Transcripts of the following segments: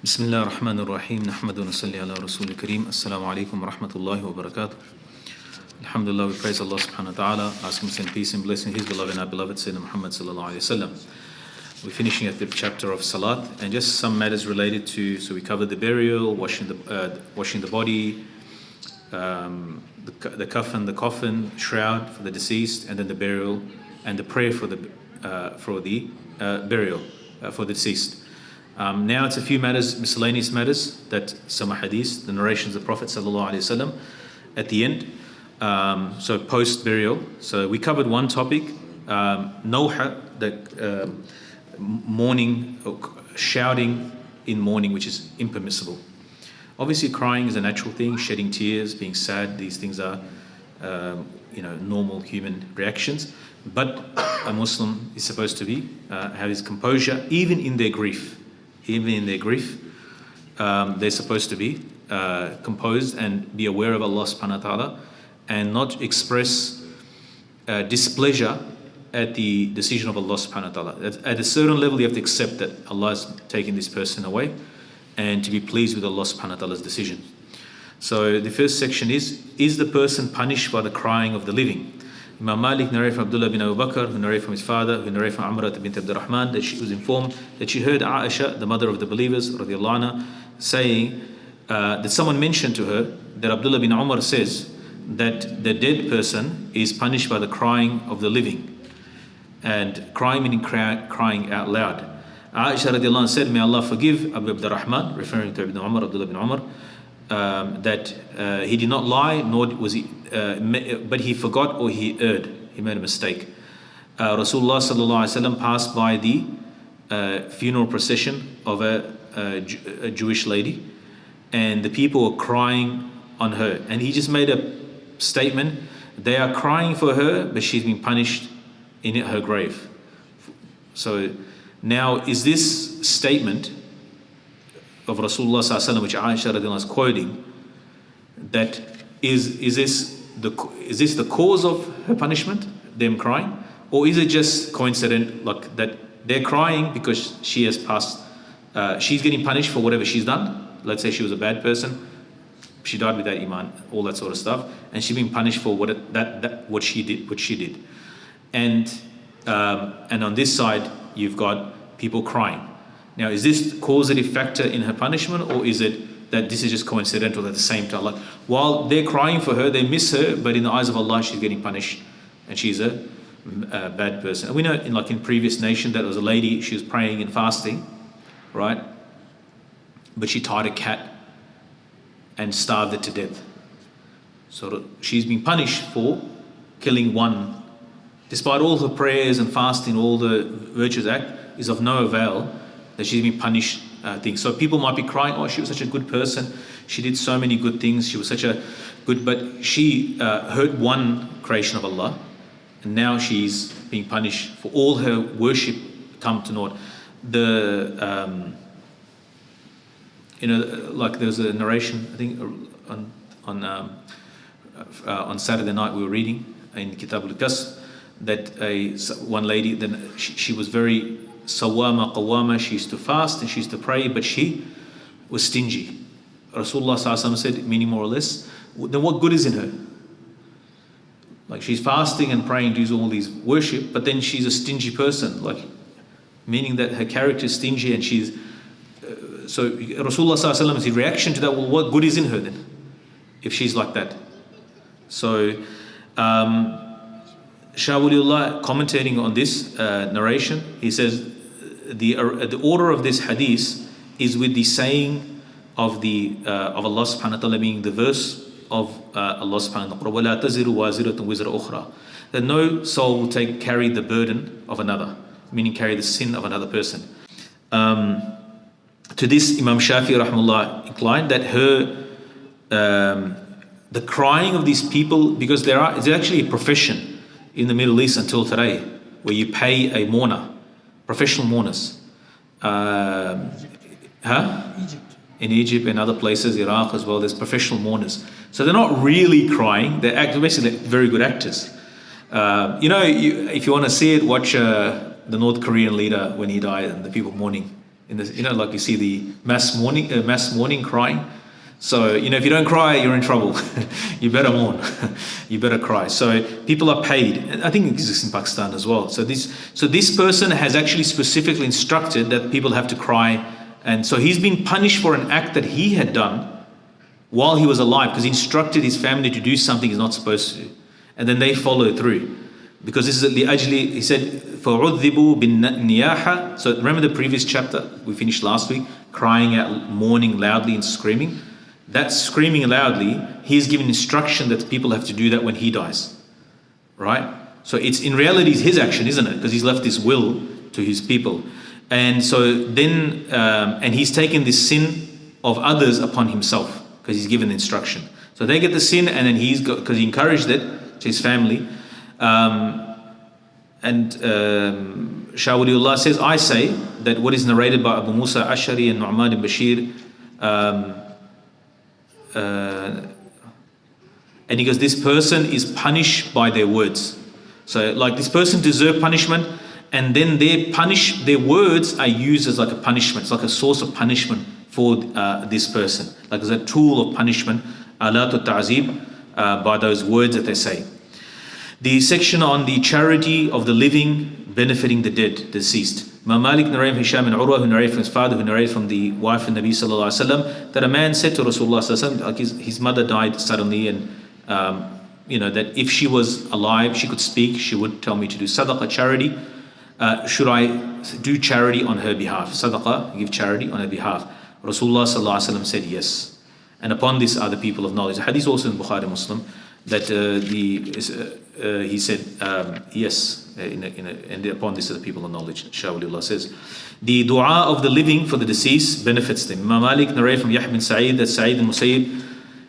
Bismillah ar-Rahman ar-Rahim. Nahmadu wa nasalli ala Rasul al-Kareem. Assalamu alaikum wa rahmatullahi wa barakatuh. Alhamdulillah, we praise Allah subhanahu wa ta'ala, ask him to send peace and blessing his beloved and our beloved Sayyidina Muhammad sallallahu alayhi wa sallam. We're finishing at the chapter of Salat and just some matters related to, so we covered the burial, washing the body, the coffin, shroud for the deceased, and then the burial and the prayer for the burial for the deceased. Now it's a few matters, miscellaneous matters, that some hadith, the narrations of the Prophet sallallahu alaihi wasallam at the end. So post burial. So we covered one topic, nawha, that mourning, shouting in mourning, which is impermissible. Obviously, crying is a natural thing. Shedding tears, being sad, these things are normal human reactions. But a Muslim is supposed to be have his composure, even in their grief. Even in their grief, they're supposed to be composed and be aware of Allah subhanahu wa ta'ala and not express displeasure at the decision of Allah subhanahu wa ta'ala. At a certain level, you have to accept that Allah has taken this person away and to be pleased with Allah subhanahu wa ta'ala's decision. So the first section is the person punished by the crying of the living? Imam Malik narrated from Abdullah bin Abu Bakr, who narrated from his father, who narrated from Amrah bint Abdurrahman, that she was informed that she heard Aisha, the mother of the believers, radiallahu anha, saying that someone mentioned to her that Abdullah bin Umar says that the dead person is punished by the crying of the living. And crying meaning crying out loud. Aisha radiallahu anha said, may Allah forgive Abu Abdurrahman, referring to Ibn Umar, Abdullah bin Umar, that he did not lie, nor was he, but he forgot or he erred. He made a mistake. Rasulullah sallallahu alaihi wasallam passed by the funeral procession of a Jewish lady, and the people were crying on her. And he just made a statement: they are crying for her, but she's been punished in her grave. So now, is this statement of Rasulullah sallallahu alaihi wasallam, which Aisha radiallahu anha is quoting, that is this the cause of her punishment, them crying, or is it just coincident, like that they're crying because she has passed, she's getting punished for whatever she's done? Let's say she was a bad person, she died without iman, all that sort of stuff, and she's been punished for what she did, and on this side you've got people crying. Now, is this causative factor in her punishment, or is it that this is just coincidental at the same time? Like, while they're crying for her, they miss her, but in the eyes of Allah, she's getting punished, and she's a bad person. And we know, in previous nation, that there was a lady, she was praying and fasting, right? But she tied a cat and starved it to death. So she's been punished for killing one. Despite all her prayers and fasting, all the virtuous act is of no avail, that she's been punished things. So people might be crying, oh, she was such a good person, she did so many good things, she was such a good, but she hurt one creation of Allah, and now she's being punished for all her worship come to naught. Like there's a narration, I think on Saturday night we were reading in Kitab al-Qas that one lady, then she was very sawama qawama, she used to fast and she used to pray, but she was stingy. Rasulullah ﷺ said, meaning more or less, then what good is in her? Like, she's fasting and praying, does all these worship, but then she's a stingy person, like meaning that her character is stingy, and she's so Rasulullah ﷺ's reaction to that, well, what good is in her then if she's like that? So Shah Waliullah, commentating on this narration, he says the order of this hadith is with the saying of Allah subhanahu wa ta'ala, being the verse of Allah subhanahu wa ta'ala, وَلَا تَزِرُ وَازِرَةٌ وِزْرَ أُخْرَى, that no soul will carry the burden of another, meaning carry the sin of another person. To this, Imam Shafi Rahimahullah inclined that the crying of these people, because it's actually a profession in the Middle East until today, where you pay a mourner, professional mourners. Egypt. In Egypt and other places, Iraq as well, there's professional mourners. So they're not really crying, they're basically very good actors. If you want to see it, watch the North Korean leader when he died and the people mourning In the, like you see the mass mourning crying. So, if you don't cry, you're in trouble. You better mourn. You better cry. So people are paid. I think it exists in Pakistan as well. So this person has actually specifically instructed that people have to cry. And so he's been punished for an act that he had done while he was alive, because he instructed his family to do something he's not supposed to. And then they follow through. Because this is actually, he said, فَعُذِّبُوا بِالنِّيَاحَةِ. So remember the previous chapter we finished last week, crying out, mourning loudly and screaming? That screaming loudly, he's given instruction that people have to do that when he dies. Right? So it's in reality it's his action, isn't it? Because he's left this will to his people. And so then, and he's taken this sin of others upon himself, because he's given the instruction. So they get the sin, and then he's got, because he encouraged it to his family. Shah Waliullah says, I say that what is narrated by Abu Musa Ashari and Nu'man ibn Bashir, and he goes, this person is punished by their words. So like this person deserves punishment, and then their words are used as like a punishment. It's like a source of punishment for this person. Like as a tool of punishment, alatu ta'zib, by those words that they say. The section on the charity of the living benefiting the dead, deceased. Imam Malik narrated from Hisham and Urwa, who narrated from his father, who narrated from the wife of Nabi sallallahu alaihi wasallam, that a man said to Rasulullah sallallahu alaihi wasallam, like his mother died suddenly, and that if she was alive, she could speak, she would tell me to do sadaqah, charity. Should I do charity on her behalf? Sadaqah, give charity on her behalf. Rasulullah sallallahu alaihi wasallam said yes. And upon this are the people of knowledge. The hadith also in Bukhari Muslim, that he said yes, and upon this are the people of knowledge. Shah Waliullah says, the dua of the living for the deceased benefits them. Imam Malik narrated from Yahya bin Sa'id that Sa'id bin Musayyib,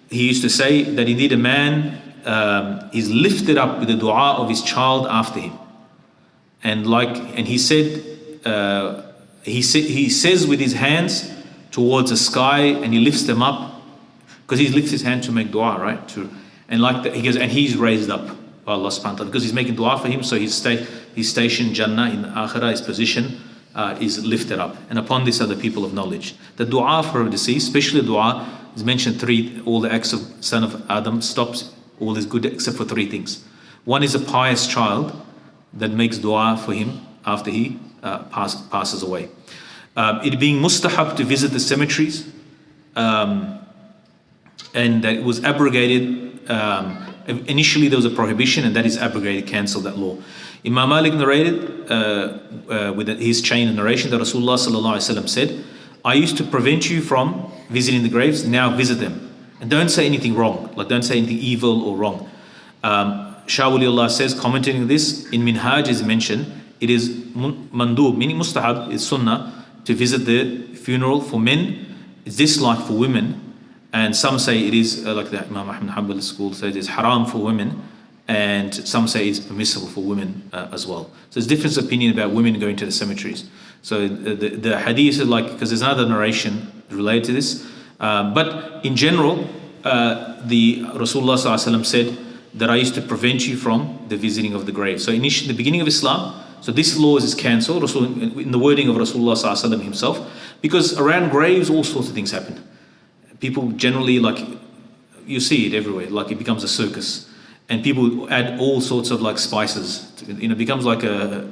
he used to say that indeed a man is lifted up with the dua of his child after him. And he said, he says with his hands towards the sky, and he lifts them up, because he lifts his hand to make dua, right? And like that, he goes, and he's raised up by Allah subhanahu wa ta'ala, because he's making dua for him, so his station, Jannah, in Akhirah, his position is lifted up. And upon this are the people of knowledge. The dua for a deceased, especially the dua, is mentioned all the acts of son of Adam stops, all is good except for three things. One is a pious child that makes dua for him after he passes away. It being mustahab to visit the cemeteries, and that it was abrogated. Initially there was a prohibition, and that is abrogated, cancelled that law. Imam Malik narrated with his chain of narration that Rasulullah sallallahu alaihi wasallam said, I used to prevent you from visiting the graves, now visit them. And don't say anything wrong, like don't say anything evil or wrong. Shah Waliullah says, commenting on this, in Minhaj is mentioned, it is mandub, meaning mustahab, is sunnah, to visit the funeral for men. It's disliked for women. And some say it is, like the Imam Ahmad Hanbal school says, it is haram for women, and some say it's permissible for women as well. So there's different opinion about women going to the cemeteries. So the hadith is like, because there's another narration related to this, but in general, the Rasulullah sallallahu alaihi wasallam said that I used to prevent you from the visiting of the grave. So initially, the beginning of Islam, so this law is cancelled, in the wording of Rasulullah sallallahu alaihi wasallam himself, because around graves all sorts of things happen. People generally, like, you see it everywhere, like it becomes a circus, and people add all sorts of like spices. It becomes like a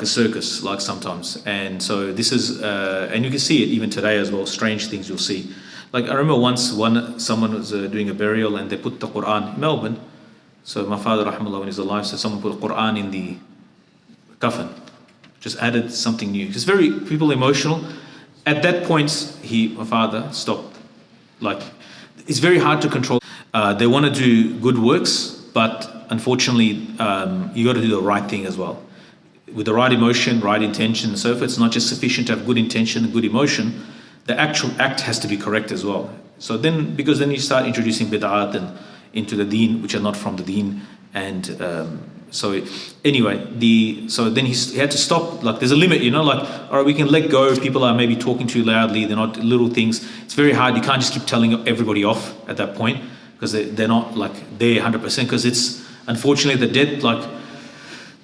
circus, like sometimes. And so this is, and you can see it even today as well. Strange things you'll see. Like I remember once, someone was doing a burial, and they put the Quran in Melbourne. So my father, rahimahullah, when he was alive, so someone put a Quran in the coffin. Just added something new. It's very people emotional. At that point, my father stopped. Like, it's very hard to control. They want to do good works, but unfortunately, you got to do the right thing as well, with the right emotion, right intention, and so forth. It's not just sufficient to have good intention and good emotion. The actual act has to be correct as well. So then, because then you start introducing bid'at and into the deen, which are not from the deen, and. So anyway, so then he had to stop. Like there's a limit, like, all right, we can let go. People are maybe talking too loudly. They're not little things. It's very hard. You can't just keep telling everybody off at that point, because they're not like there 100%. Because it's unfortunately the dead, like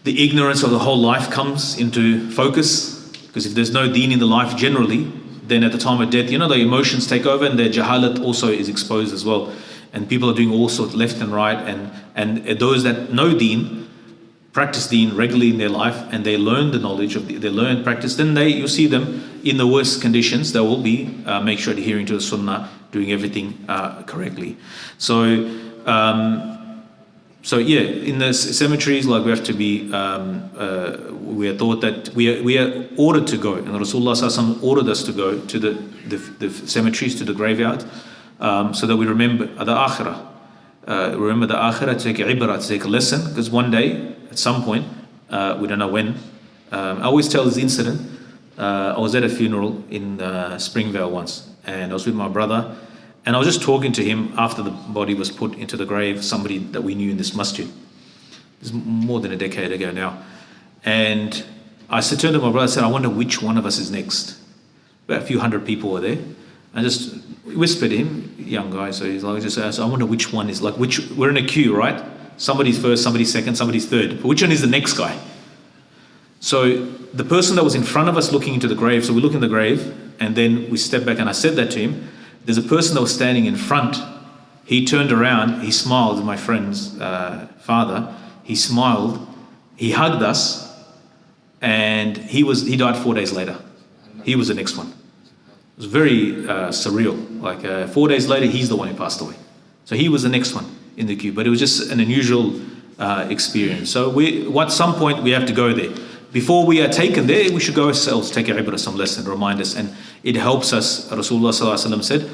the ignorance of the whole life comes into focus, because if there's no deen in the life generally, then at the time of death, the emotions take over, and their jahalat also is exposed as well. And people are doing all sorts left and right, and those that know deen, practice deen regularly in their life, and they learn the knowledge they learn practice, then you'll see them in the worst conditions. They will be make sure adhering to the sunnah, doing everything correctly. So in the cemeteries, like we have to be, we are taught that we are ordered to go, and Rasulullah Sallallahu Alaihi Wasallam ordered us to go to the cemeteries, to the graveyard, so that we remember the akhirah. Remember the akhirah, to take a ibrah, to take a lesson, because one day, at some point, we don't know when. I always tell this incident. I was at a funeral in Springvale once, and I was with my brother, and I was just talking to him after the body was put into the grave, somebody that we knew in this masjid. This is more than a decade ago now. And I turned to my brother and said, I wonder which one of us is next. About a few hundred people were there. I just whispered to him, young guy, so he's like, just asked, I wonder which one is, like, we're in a queue, right? Somebody's first, somebody's second, somebody's third. But which one is the next guy? So the person that was in front of us looking into the grave, so we look in the grave, and then we step back, and I said that to him. There's a person that was standing in front. He turned around, he smiled, my friend's father. He smiled, he hugged us, and he died 4 days later. He was the next one. It was very surreal. Like 4 days later, he's the one who passed away. So he was the next one in the queue. But it was just an unusual experience. So at some point we have to go there. Before we are taken there, we should go ourselves, take a ibrah, some lesson, remind us. And it helps us. Rasulullah Sallallahu Alaihi Wasallam said,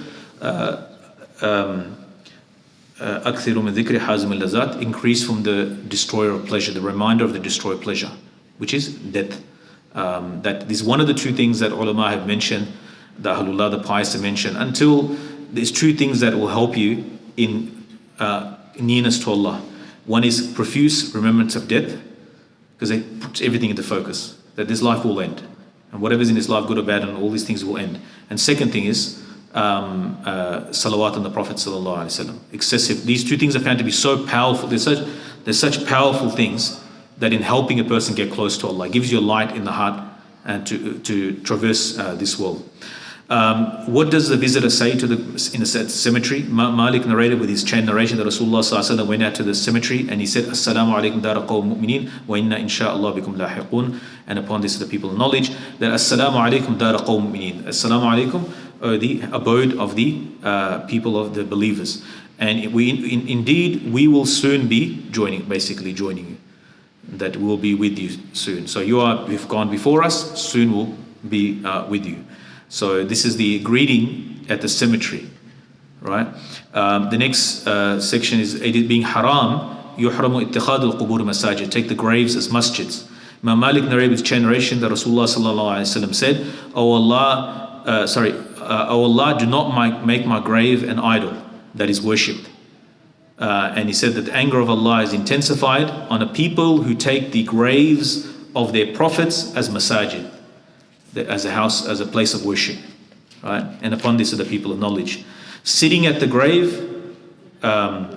أَكْثِرُ مِنْ ذِكْرِ حَازِمِ اللَّذَّاتِ, increase from the destroyer of pleasure, the reminder of the destroyer of pleasure, which is death. That is one of the two things that ulama have mentioned, the ahlullah, the pious have mentioned, until there's two things that will help you in nearness to Allah. One is profuse remembrance of death, because they put everything into focus, that this life will end, and whatever's in this life, good or bad, and all these things will end. And second thing is salawat on the Prophet sallallahu alaihi wasallam. Excessive. These two things are found to be so powerful. They're such powerful things that in helping a person get close to Allah, gives you a light in the heart and to traverse this world. What does the visitor say in the cemetery? Malik narrated with his chain narration that Rasulullah Sallallahu Alaihi Wasallam went out to the cemetery and he said, Assalamu alaikum dara qawm mu'mineen wa inna insha'Allah bikum lahiqun. And upon this, the people of knowledge, that Assalamu alaikum dara qawm mu'mineen. Assalamu alaikum, the abode of the people of the believers. And indeed, we will soon be joining you. That will be with you soon. So you've gone before us, soon we'll be with you. So this is the greeting at the cemetery, right? The next section is it being haram, yuhramu ittikhad al-qubur masajid, take the graves as masjids. Imam Malik narrated with generation that Rasulullah sallallahu alaihi wasallam said, "O Allah, do not make my grave an idol that is worshipped." And he said that the anger of Allah is intensified on a people who take the graves of their prophets as masajid, as a house, as a place of worship, right? And upon this are the people of knowledge. Sitting at the grave and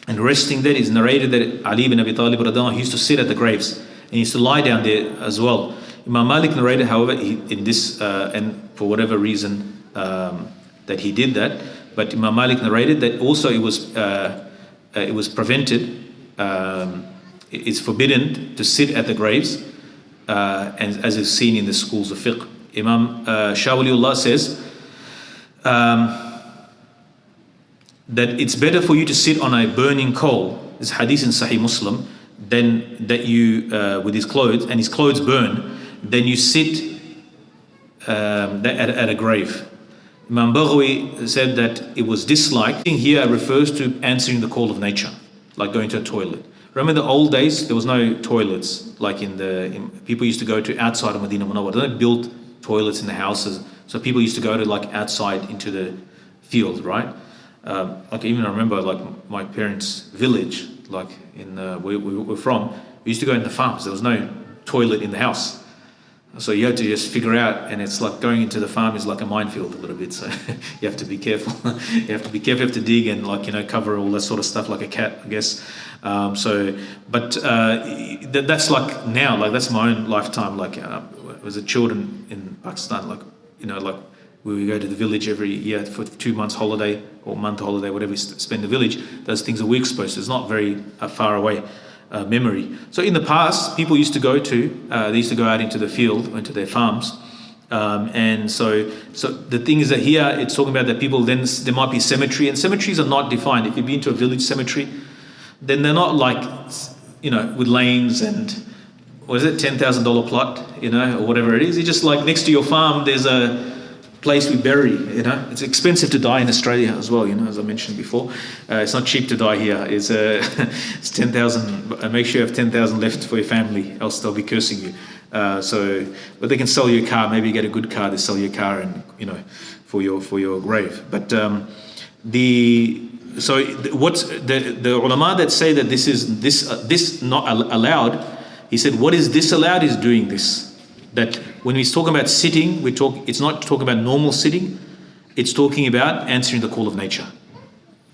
resting there is narrated that Ali ibn Abi Talib he used to sit at the graves and he used to lie down there as well. Imam Malik narrated, however, in this and for whatever reason that he did that, but Imam Malik narrated that also it was prevented. It's forbidden to sit at the graves. And as is seen in the schools of fiqh. Imam Shah Waliullah says that it's better for you to sit on a burning coal, this hadith in Sahih Muslim, than that you with his clothes, and his clothes burn, then you sit at a grave. Imam Baghawi said that it was disliked. Here refers to answering the call of nature, like going to a toilet. Remember the old days, there was no toilets, like people used to go to outside of Madinah Munawwarra. They don't build toilets in the houses, so people used to go to like outside into the field, right? Like even I remember like my parents' village, like in where we were from, we used to go in the farms. There was no toilet in the house. So you have to just figure out, and it's like going into the farm is like a minefield a little bit. So you have to be careful. You have to be careful. You have to dig and cover all that sort of stuff like a cat, I guess. That's like now, like that's my own lifetime. Like was it children in Pakistan, like we go to the village every year for 2 months holiday or month holiday, whatever we spend in the village. Those things are we're exposed to. It's not very far away. Memory. So in the past, people used to go out into the field, into their farms, and so the thing is that here it's talking about that people then there might be cemetery, and cemeteries are not defined. If you've been to a village cemetery, then they're not like with lanes and what is it, $10,000 plot, or whatever it is. It's just like next to your farm, there's a place we bury. It's expensive to die in Australia as well. As I mentioned before, it's not cheap to die here. It's 10,000. Make sure you have 10,000 left for your family, else they'll be cursing you. But they can sell you a car. Maybe you get a good car. They sell you a car, and for your grave. But the ulama that say that this not allowed. He said, what is disallowed is doing this. That when he's talking about sitting, it's not talking about normal sitting, it's talking about answering the call of nature,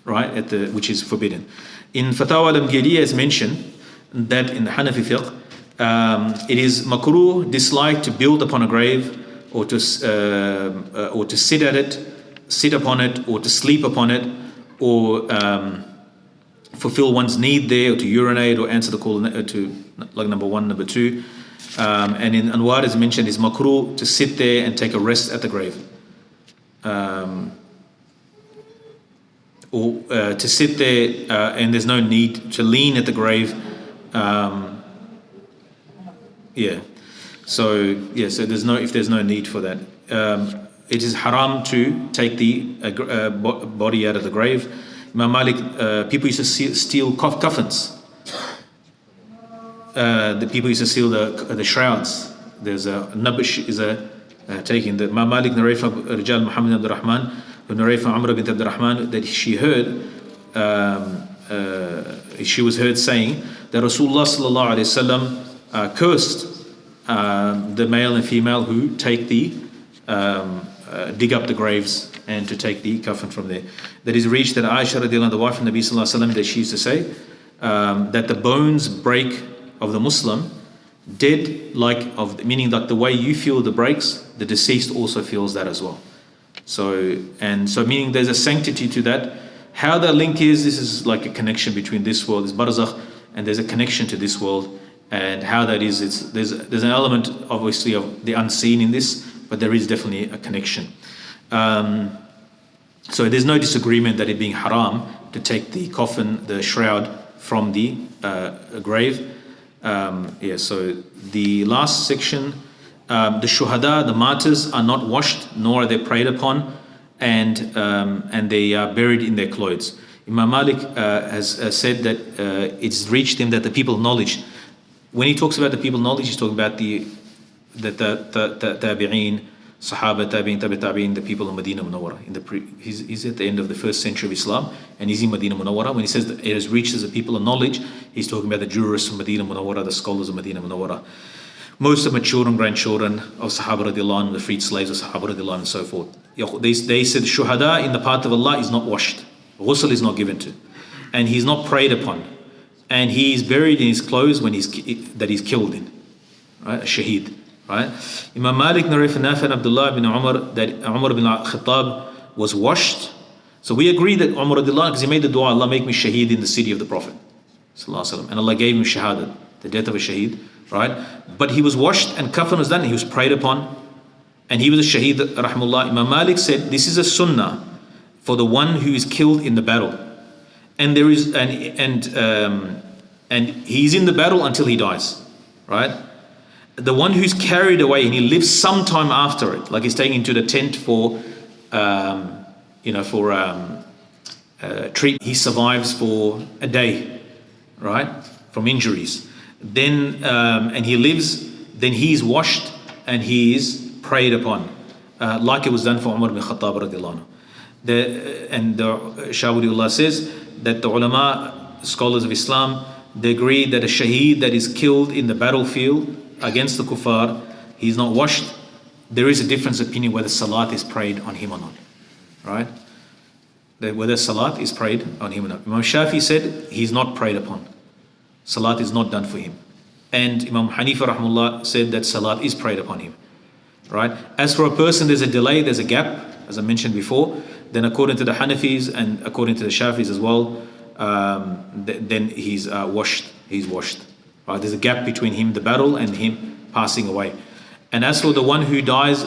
right? Which is forbidden. In Fatawa al-Mghiriyah is mentioned that in the Hanafi fiqh, it is makruh, disliked to build upon a grave or to sit upon it, or to sleep upon it, or fulfill one's need there, or to urinate, or answer the call to like number one, number two. And in Anwar is mentioned is makruh to sit there and take a rest at the grave, or to sit there and there's no need to lean at the grave. So there's no need for that. It is haram to take the body out of the grave. Imam Malik, people used to steal coffins. The people used to steal the shrouds. There's a nabash is taking the Imam Malik narrates from Rijal Muhammad Abdul Rahman, who narrates from Amr bint Abdul Rahman, that she was heard saying that Rasulullah sallallahu alaihi wasallam cursed the male and female who take the dig up the graves and to take the coffin from there. That is reached that Aisha radiallahu anha, the wife of Nabi sallallahu alaihi wasallam, that she used to say that the bones break of the Muslim dead, meaning that the way you feel the breaks, the deceased also feels that as well. So meaning there's a sanctity to that. How the link is, this is like a connection between this world, this barzakh, and there's a connection to this world, and how that is, there's an element obviously of the unseen in this, but there is definitely a connection. So there's no disagreement that it being haram to take the coffin, the shroud from the grave. So the last section, the shuhada, the martyrs, are not washed nor are they prayed upon, and they are buried in their clothes. Imam Malik has said that it's reached him that the people of knowledge, when he talks about the people of knowledge, he's talking about the tabi'een, Sahaba, tabi'een, the people of Madinah Munawwarra. He's at the end of the 1st century of Islam, and he's in Madinah Munawwarra. When he says that it has reached as a people of knowledge, he's talking about the jurists of Madinah Munawwarra, the scholars of Madinah Munawwarra. Most of them are children, grandchildren of Sahaba radiallahu anhu, the freed slaves of Sahaba radiallahu anhu, and so forth. They said shuhada in the path of Allah is not washed. Ghusl is not given to. And he's not prayed upon. And he is buried in his clothes when he's killed in. Right? A shaheed. Right? Imam Malik narrated from Nafi and Abdullah bin Umar that Umar bin Khattab was washed. So we agree that Umar radiallahu anhu, because he made the dua, Allah make me shaheed in the city of the Prophet. And Allah gave him shahadat, the death of a shaheed. Right? But he was washed and kafan was done, and he was prayed upon. And he was a shaheed, rahimahullah. Imam Malik said, this is a sunnah for the one who is killed in the battle. And there is and he's in the battle until he dies. Right? The one who's carried away and he lives sometime after it, like he's taken into the tent for treatment. He survives for a day, right, from injuries. Then and he lives. Then he's washed and he is prayed upon, like it was done for Umar bin Khattab radiallahu anhu. Shah Waliullah says that the ulama, scholars of Islam, they agree that a shaheed that is killed in the battlefield against the kuffar, he's not washed, there is a difference of opinion whether salat is prayed on him or not. Right? Whether salat is prayed on him or not. Imam Shafi said he's not prayed upon. Salat is not done for him. And Imam Hanifa Rahimahullah said that salat is prayed upon him. Right? As for a person, there's a delay, there's a gap, as I mentioned before, then according to the Hanafis and according to the Shafis as well, then he's washed. He's washed. Right? There's a gap between him, the battle, and him passing away. And as for the one who dies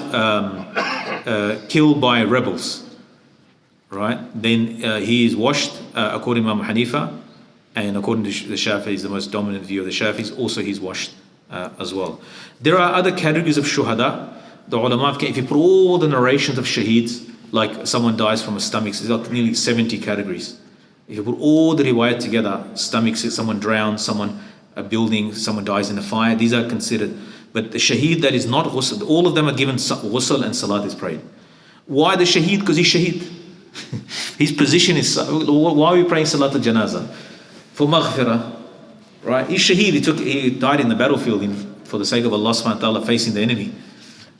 killed by rebels, right? Then he is washed according to Imam Hanifa, and according to the Shafis, the most dominant view of the Shafis, also he's washed as well. There are other categories of shuhada. The ulama, if you put all the narrations of shaheeds, like someone dies from a stomach, it's like nearly 70 categories. If you put all the riwayat together, stomachs, someone drowns, a building, someone dies in a fire, these are considered. But the shaheed that is not ghusl, all of them are given ghusl and salat is prayed. Why the shaheed? Because he's shaheed. His position is, why are we praying salat al-janazah? For maghfirah, right? He's shaheed, he died in the battlefield for the sake of Allah subhanahu wa ta'ala, facing the enemy.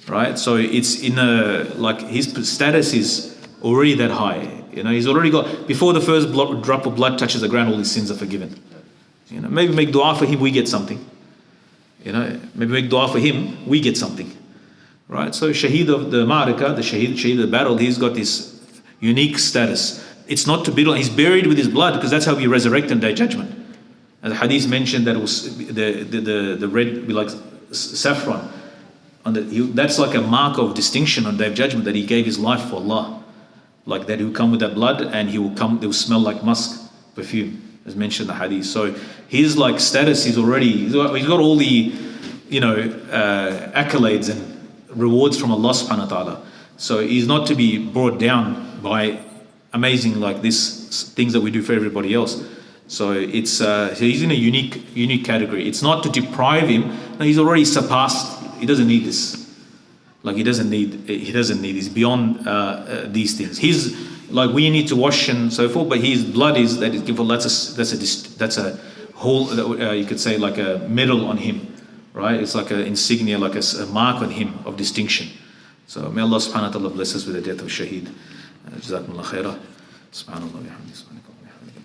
Right? So it's his status is already that high. He's already got, before the first drop of blood touches the ground, all his sins are forgiven. Maybe make dua for him, we get something. Maybe make dua for him, we get something. Right? So shaheed of the ma'araka, the shaheed of the battle, he's got this unique status. It's not to build, he's buried with his blood, because that's how we resurrect on Day of Judgment. And the hadith mentioned that it was the red, like saffron. That's like a mark of distinction on Day of Judgment, that he gave his life for Allah. Like that he will come with that blood, and they will smell like musk, perfume, as mentioned in the hadith. So his like status, he's got all the accolades and rewards from Allah subhanahu wa ta'ala. So he's not to be brought down by amazing like this things that we do for everybody else. So it's he's in a unique category. It's not to deprive him. No, he's already surpassed. He doesn't need this. Like he doesn't need. He's beyond these things. He's like, we need to wash and so forth, but his blood is that is given. That's a whole. You could say like a medal on him, right? It's like an insignia, like a mark on him of distinction. So may Allah subhanahu wa ta'ala bless us with the death of shaheed. Jazakumullah khairah. Subhanallah wa bihamdihi.